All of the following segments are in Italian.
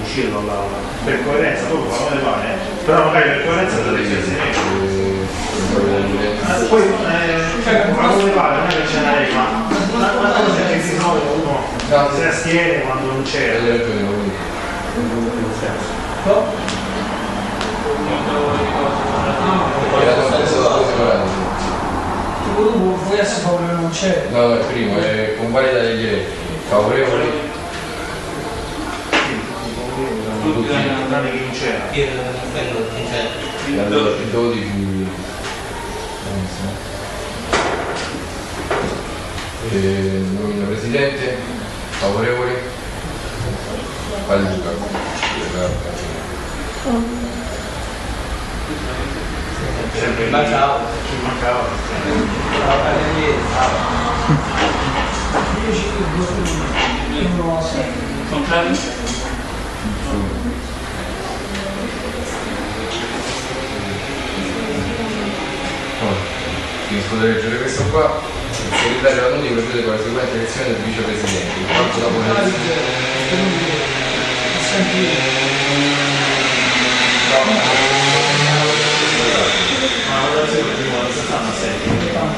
uscire dall'aula per coerenza, dopo quando ne pare, però magari per coerenza dovete essere poi quando ne pare non è che c'è una regola, una cosa è che si trova uno si astiene quando non c'è. Vuoi essere favorevole non c'è? No, no, il primo è convalida degli eletti. Favorevoli? Tutti tranne che non c'era. Il 12. Nomina presidente? Favorevoli? Palluca. Sempre ciao. Ci mancava. Contrario? Finisco di leggere questo qua. Il segretario Lanuti procede con la seguente elezione del vicepresidente. In quanto dopo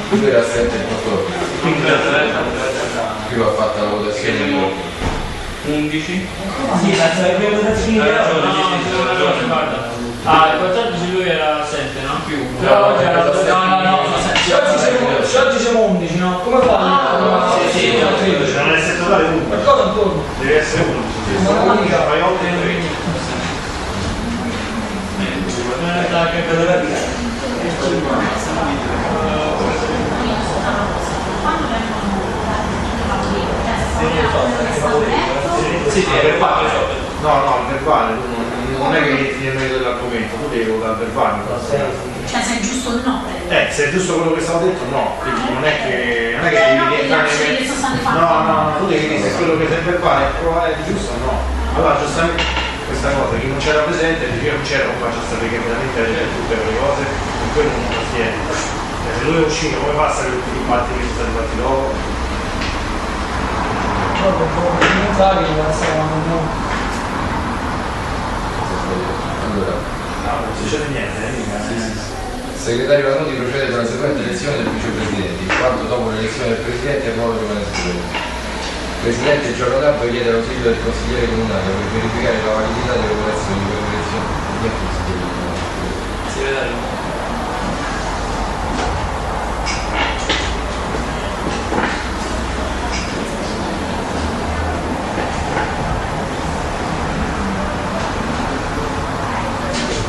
lui era assente il 14. Prima ha fatto la votazione 11? Sì, la votazione guarda. Ah, il 14 lui era assente, no? Più. No, oggi siamo 11, no? Come fa? Sì, Non è essere totale uno. Cosa intorno? Deve essere uno. Fai 8 e 3. Sì, per quale? No, il verbale, non è che ti viene dell'argomento, tu devi votare il verbale. Cioè se è giusto o no? Se è giusto quello che è stato detto, no. Quindi non è che devi rientrare che sono stati fatti. No, tu devi dire se quello che è il verbale è giusto o no. Allora giustamente questa cosa, chi non c'era presente dice io non c'ero, qua c'è stato chiaramente tutte quelle cose, e quello non lo tiene. Se lui è uscito, come passa che tutti i dibattiti che sono stati fatti dopo? allora. Non succede niente, Il segretario Lanuti procede con la seguente elezione del vicepresidente, in quanto dopo l'elezione del presidente il ruolo rimane superiore. Il presidente il giorno dopo chiede l'ausilio del consigliere comunale per verificare la validità delle operazioni per l'elezione del consigliere comunale. Segretario.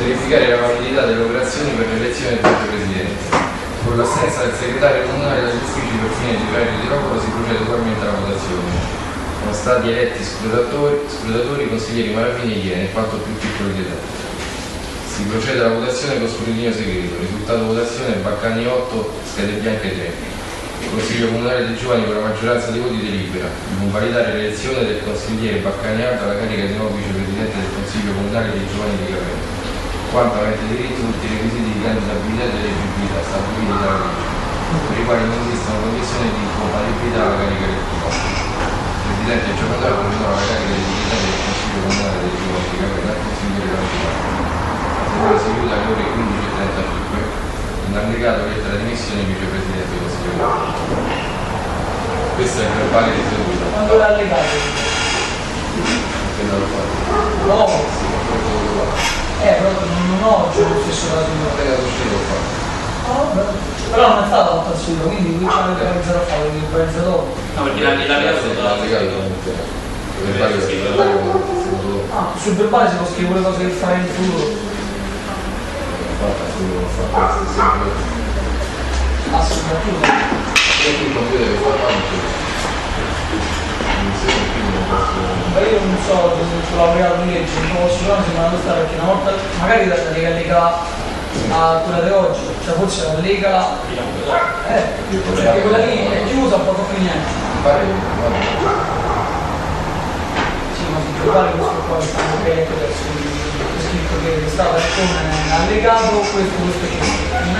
Verificare la validità delle operazioni per l'elezione del vicepresidente. Con l'assenza del segretario comunale dagli uffici per fine di orario di lavoro si procede ugualmente alla votazione. Sono stati eletti scrutatori, consiglieri Maravini e Iene, in quanto più piccoli di età. Si procede alla votazione con scrutinio segreto. Risultato votazione: Baccani 8, schede bianche 3. Il Consiglio Comunale dei Giovani con la maggioranza dei voti delibera di convalidare l'elezione del consigliere Baccaniato alla carica di nuovo vicepresidente del Consiglio Comunale dei Giovani di Capello, quanto avente diritto tutti i requisiti di candidabilità e eleggibilità stabiliti dalla legge, per i quali non esistono condizioni di incompatibilità alla carica elettiva. Il Presidente il giorno dopo rinnova la carica di dignità del Consiglio Comunale dei Giovani di Capello al consigliere Lanciano. La si chiude alle ore 15:35. In allegato lettera di missione vicepresidente del Consiglio Comunale. Questo è il verbale di seduta. Quando l'ha allegato? Che non lo fate? No. Sì, ma proprio lo fa. Proprio non ho oggi lo stesso dato. Allegato uscito lo fa. Però non è stata la votazione, quindi lui ci avete organizzato a fare l'organizzato dopo. No, perché l'allegato Sul verbale si può scrivere le cose che fai in futuro. Assolutamente. Io non so se sulla laureato in legge, non posso sicuramente se me la questa perché una volta magari la lega a quella di oggi, cioè forse la lega perché quella lì è chiusa, non può più niente. Sì, ma sul verbale questo qua è stato aperto adesso, è scritto che stava come allegato questo non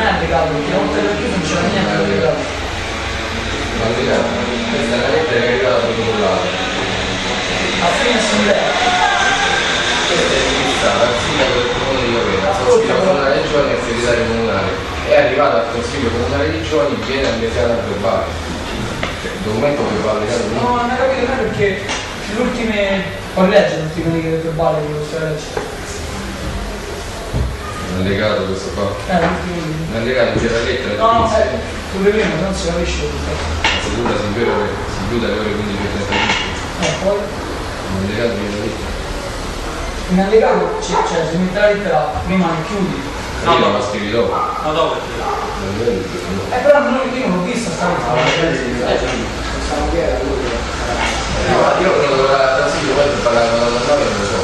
è allegato perché oltre per chiuso non c'era niente allegato. Questa è la lettera che è arrivata protocollata. A fine assemblea. vada al Consiglio Comunale di Giovani viene allegato al verbale. Il documento che va allegato No, non ho capito mai perché le ultime. Poi legge le ultime righe del verbale che lo stai leggendo. un allegato questo qua. Un allegato c'è la lettera di no, inizio. pure prima non si capisce tutto. La seduta si chiude alle ore 15:35. Poi Un allegato viene la lettera. in allegato cioè si mette la lettera prima che chiudi. No, no, ma scrivi dopo. No, dopo. Però io non l'ho vista sta Io credo da Silvio poi per parlare con la donna non lo so.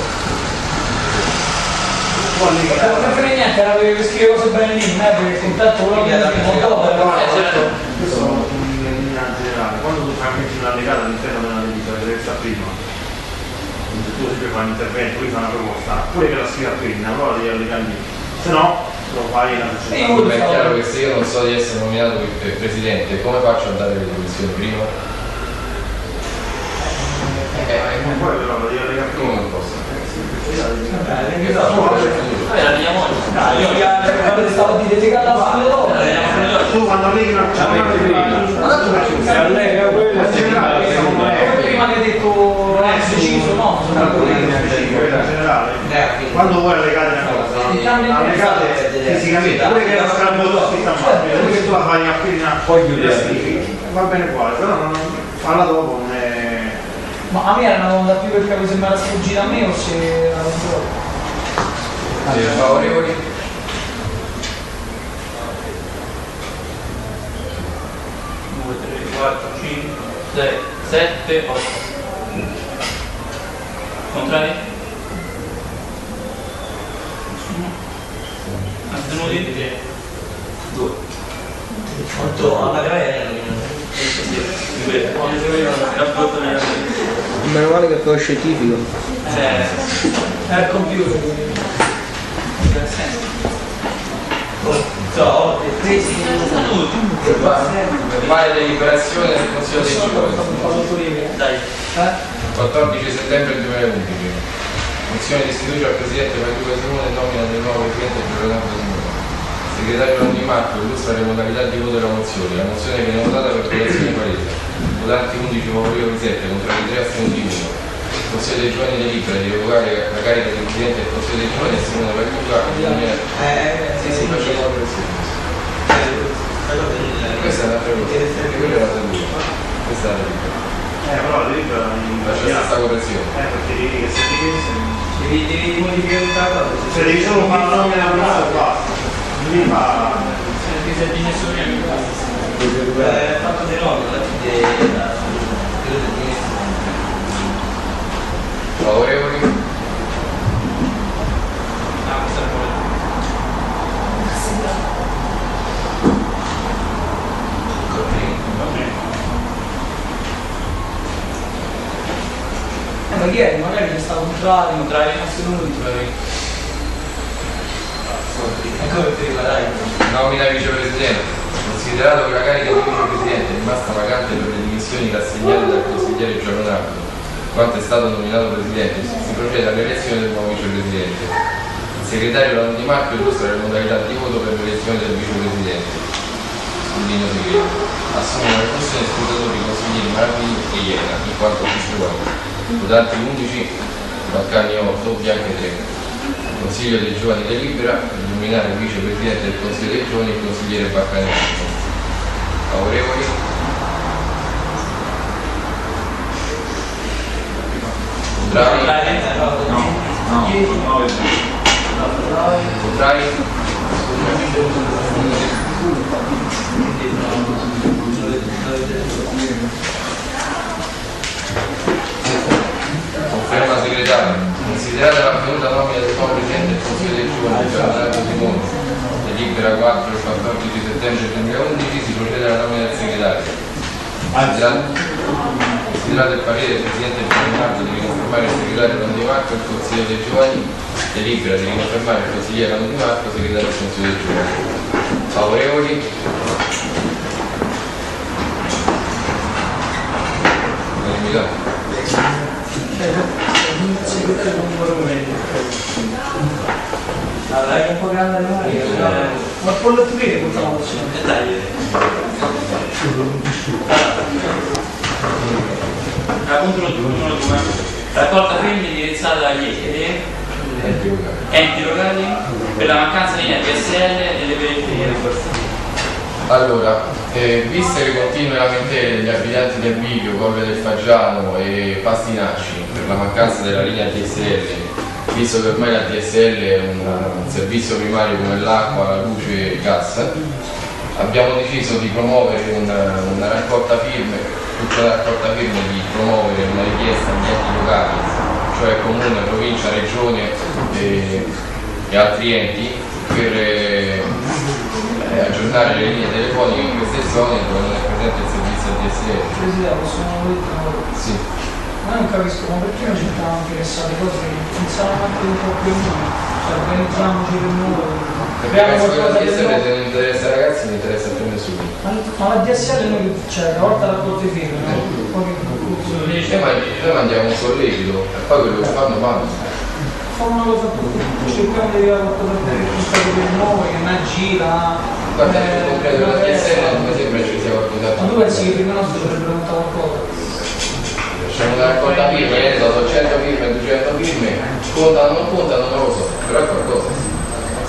non frega niente, era per scrivere cose bene lì, non è per il contatto quello che mi dopo. Questo in generale, quando tu metti un allegato all'interno della delibera che deve stare prima, tu sempre fai un intervento, lui fa una proposta, pure che la scriva prima, allora devi allegare lì, se no lo fai la Ma è chiaro che se io non so di essere nominato per presidente, come faccio a dare le dimissioni prima? Poi però lo devi allegare prima. Come non posso? La mia moglie. Io stavo a dire legata Tu quando alleghi una cosa prima che hai detto non è deciso, no, generale, quando vuoi allegare una cosa, allegate fisicamente, pure che la scambio scritta a mano, pure che tu la fai appena la scrivi, va bene uguale, però non farla dopo non è. ma a me era una domanda più perché se mi era sfuggita a me o se era Favorevoli? 2, 3, 4, 5, 6, 7, 8. Contrari? Astenuti? 2. 8 alla Meno male che poi è scientifico. è il computer. Verbale deliberazione del Consiglio dei Giovani. Dai. 14 settembre 2011. Mozione di sfiducia al Presidente Magliuca Simone e nomina del nuovo Presidente Giordano Simone. Segretario Ranni Marco illustra le modalità di voto della mozione. La mozione viene votata per votazione palese. Votanti 11 favorevoli 7, contrari 3, astenuti 1. Il Consiglio dei Giovani delibera di revocare la carica del Presidente del Consiglio dei Giovani a Simone Magliuca in maniera... facciamo la pressione. Questa è un'altra cosa, quella è la seduta. Questa è la delibera. Però la delibera Faccio la stessa correzione. perché devi che se ti chiedi Devi modificare tutta la cosa. se devi solo fare la nomina a bravo basta. Lì fa. Fatto dei nomi, Favorevoli? Ma ieri magari c'è stato contrario, astenuti. Ecco per prima, dai. Nomina vicepresidente. Considerato che la carica di vicepresidente è rimasta vacante per le dimissioni rassegnate dal consigliere Giovanardo, quanto è stato nominato presidente, si procede all'elezione del nuovo vicepresidente. Il segretario Ranni Marco illustra le modalità di voto per l'elezione del vicepresidente. Scrutinio segreto. Assumono le funzioni scrutatori i consiglieri Marvini e Iena, in quanto costituenti. Votanti 11, Baccani 8, Bianche 3. Il Consiglio dei Giovani delibera di nominare il vicepresidente del Consiglio dei Giovani il consigliere Baccani. Favorevoli? Contrari? Contrari? Conferma segretario. Considerata l'avvenuta nomina del nuovo Presidente del Consiglio dei Giovani, Giancarlo Simone, delibera 4 e 14 settembre 2011, si procede alla nomina del segretario. Considerato il parere del Presidente Giovanardo di riconfermare il segretario Ranni Marco il Consiglio dei Giovani, delibera di riconfermare il consigliere Ranni Marco segretario del Consiglio dei Giovani. Favorevoli? Unanimità. Allora, è un po' grande Ma il pollo pulire tutta la mozione. Punto 1.2. Raccolta firme indirizzata agli enti locali per la mancanza di linea DSL nelle periferie. Allora, viste le continue lamentele degli abitanti del Bivio, Colle del Faggiano e Pastinacci per la mancanza della linea DSL, visto che ormai la DSL è un servizio primario come l'acqua, la luce e il gas, abbiamo deciso di promuovere una raccolta firme, tutta la raccolta firme di promuovere una richiesta agli enti locali, cioè comune, provincia, regione e altri enti, per aggiornare le linee telefoniche in queste zone dove non è presente il servizio DSL. Presidente, possiamo dire una cosa? Sì. Ma io non capisco, ma perché non ci stavamo interessati cose che funzionano anche un po' più noi? Cioè organizziamoci per noi. Perché penso che la DSL se non interessa ai ragazzi non interessa più a nessuno. Ma la DSL noi, cioè, una volta la porti firme, no? Noi mandiamo un sollecito e poi quello che fanno. Facciamo una cosa cerchiamo di avere qualcosa per noi, che non gira. Guarda, nel concreto la DSL non mi sembra ci sia qualcosa. Ma tu pensi che prima nostro dovrebbe preguntare qualcosa? C'è una raccolta firme, che ne so, 100 firme, 200 firme, contano, non contano, non lo so, però è qualcosa.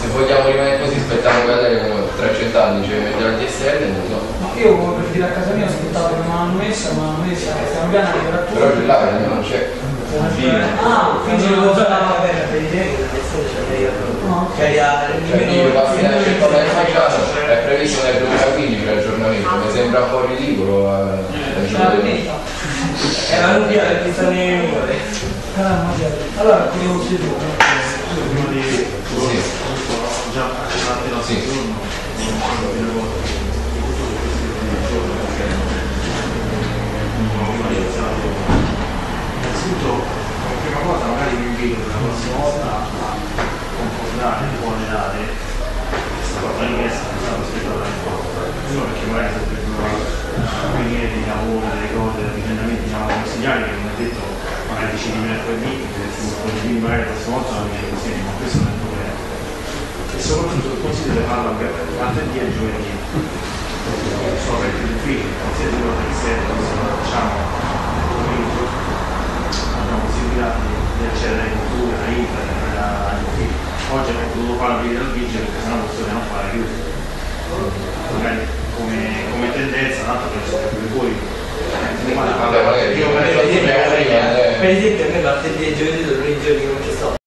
Se vogliamo rimanere così aspettiamo che lei come tra 100 anni ci mette la DSL, non lo so. Ma io per dire a casa mia aspettavo che me l'hanno messa, stiamo piano di per però ce l'ha, la mia non c'è. Ah, quindi lo so per idea che la DSL Cioè io Pastinacci e Colle del Faggiano è previsto nel 2015 l'aggiornamento, mi sembra un po' ridicolo. è la lunga che sta nei numeri. Allora, prima si di già accennate la innanzitutto come prima cosa magari vi invito per la prossima volta a concordare le buone date questa cosa richiesta è stata aspettata in porta uno perché magari si potrebbero venire dei lavori, delle cose, degli emendamenti consigliari che non è detto magari decidi mercoledì quindi magari la prossima volta non viene così ma questo non è il problema e soprattutto il consiglio deve farlo anche martedì e giovedì sono aperti gli uffici qualsiasi cosa che serve facciamo abbiamo possibilità di accedere alle culture, a internet, agli uffici. Oggi abbiamo dovuto fare la visita al vigile perché sennò questo non fare chiuso. Magari come tendenza, tanto penso che voi Per esempio a me martedì e giovedì sono i giorni che non c'è stato